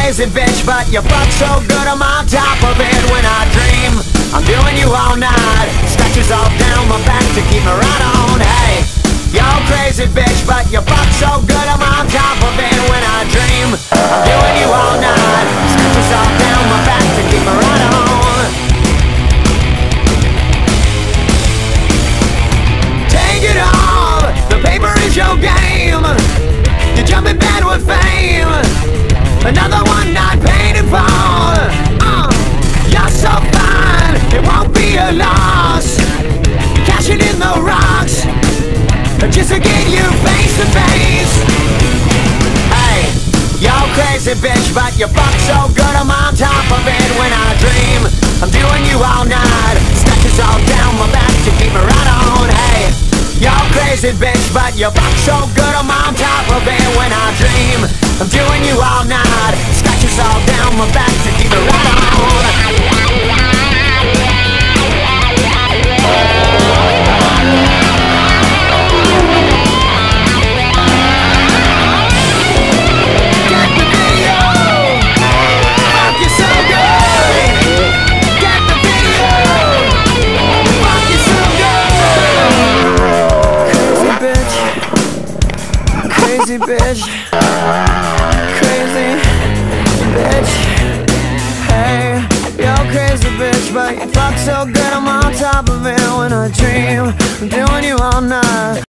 crazy bitch, but you fuck so good I'm on top of it when I dream. I'm doing you all night, scratches all down my back to keep me right on. Hey, you're crazy bitch, but you fuck so good I'm on top of it when I dream. I'm doing you all night, scratches all down my back to keep me right on. Take it all, the paper is your game. You jump in bed with fame, another one not paid in full. You're so fine, it won't be a loss. Cashing in the rocks, just to get you face to face. Hey, you're crazy bitch, but you fuck so good I'm on top of it when I dream. I'm doing you all night, scratches all down my back to keep me right on. Hey, you're crazy bitch, but you fuck so good I'm on top of it when I dream. I'm doing you all night, scratches all down my back to keep me right on. Crazy bitch, crazy bitch. Hey, you're crazy bitch, but you fuck so good I'm on top of it when I dream. I'm doing you all night.